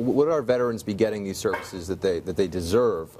would our veterans be getting these services that they deserve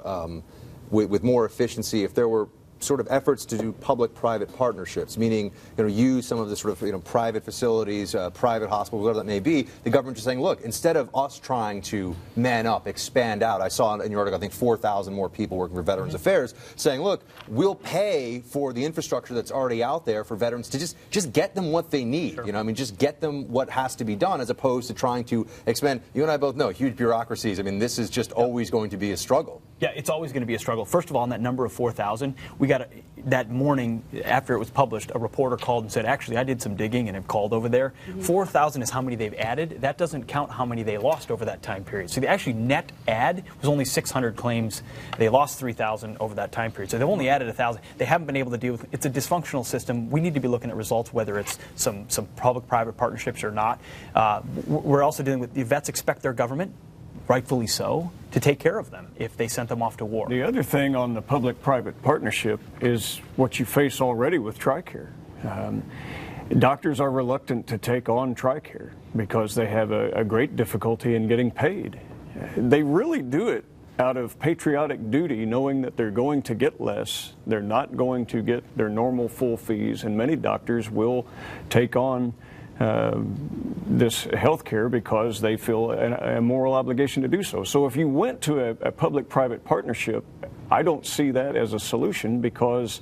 with more efficiency if there were sort of efforts to do public-private partnerships, meaning use some of the sort of private facilities, private hospitals, whatever that may be. The government just saying, look, instead of us trying to man up, expand out. I saw in your article, I think 4,000 more people working for Veterans Affairs, saying, look, we'll pay for the infrastructure that's already out there for veterans to just get them what they need. Sure. I mean, just get them what has to be done, as opposed to trying to expand. You and I both know huge bureaucracies. I mean, this is just always going to be a struggle. Yeah, it's always going to be a struggle. First of all, on that number of 4,000, we got that morning after it was published, a reporter called and said, actually, I did some digging and have called over there. 4,000 is how many they've added. That doesn't count how many they lost over that time period. So the actually net add was only 600 claims. They lost 3,000 over that time period. So they've only added 1,000. They haven't been able to deal with it. It's a dysfunctional system. We need to be looking at results, whether it's some public-private partnerships or not. We're also dealing with the vets expect their government, rightfully so, to take care of them if they sent them off to war. The other thing on the public-private partnership is what you face already with TRICARE. Doctors are reluctant to take on TRICARE because they have a great difficulty in getting paid. They really do it out of patriotic duty, knowing that they're going to get less, they're not going to get their normal full fees, and many doctors will take on this health care because they feel a moral obligation to do so. So if you went to a public-private partnership, I don't see that as a solution because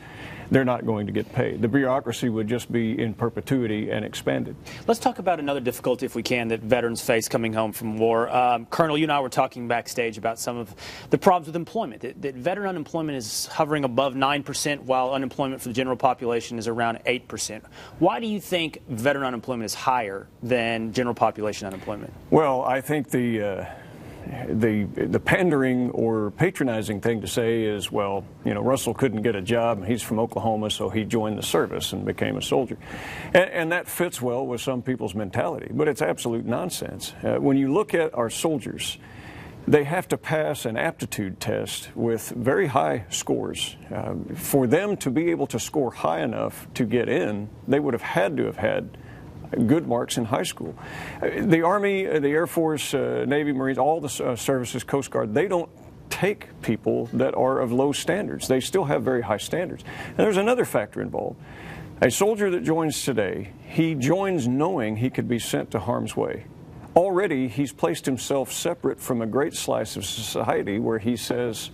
they're not going to get paid. The bureaucracy would just be in perpetuity and expanded. Let's talk about another difficulty, if we can, that veterans face coming home from war. Colonel, you and I were talking backstage about some of the problems with employment. That veteran unemployment is hovering above 9%, while unemployment for the general population is around 8%. Why do you think veteran unemployment is higher than general population unemployment? Well, I think the pandering or patronizing thing to say is, well, Russell couldn't get a job. He's from Oklahoma, so he joined the service and became a soldier. And that fits well with some people's mentality, but it's absolute nonsense. When you look at our soldiers, they have to pass an aptitude test with very high scores. For them to be able to score high enough to get in, they would have had good marks in high school. The Army, the Air Force, Navy, Marines, all the services, Coast Guard, they don't take people that are of low standards. They still have very high standards. And there's another factor involved. A soldier that joins today, he joins knowing he could be sent to harm's way. Already, he's placed himself separate from a great slice of society where he says,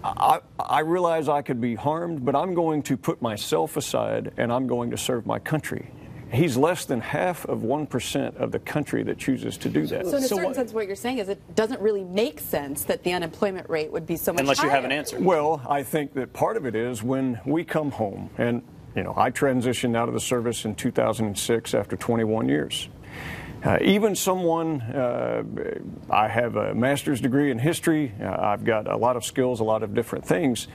I realize I could be harmed, but I'm going to put myself aside and I'm going to serve my country. He's less than half of 1% of the country that chooses to do that. So in a certain sense, what you're saying is it doesn't really make sense that the unemployment rate would be so much higher. Unless you have an answer. Well, I think that part of it is when we come home, and I transitioned out of the service in 2006 after 21 years. Even someone, I have a master's degree in history, I've got a lot of skills, a lot of different things.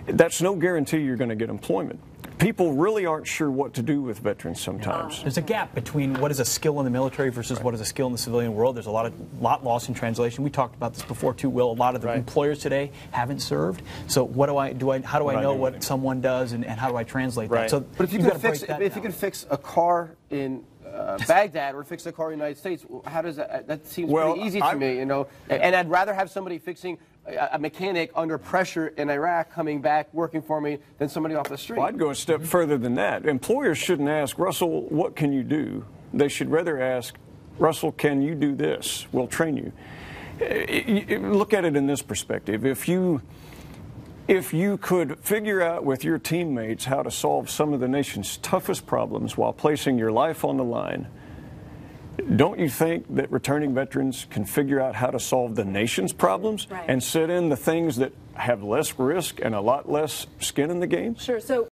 That's no guarantee you're going to get employment. People really aren't sure what to do with veterans sometimes. There's a gap between what is a skill in the military versus what is a skill in the civilian world. There's a lot lost in translation. We talked about this before too, Will. A lot of the employers today haven't served. So what how do I know what someone does and how do I translate that? So but if you could fix a car in Baghdad or fix a car in the United States, how does that seems pretty easy to me, and I'd rather have somebody fixing a mechanic under pressure in Iraq coming back working for me than somebody off the street. Well, I'd go a step further than that. Employers shouldn't ask, Russell, what can you do? They should rather ask, Russell, can you do this? We'll train you. Look at it in this perspective. If you could figure out with your teammates how to solve some of the nation's toughest problems while placing your life on the line, don't you think that returning veterans can figure out how to solve the nation's problems and sit in the things that have less risk and a lot less skin in the game? Sure. So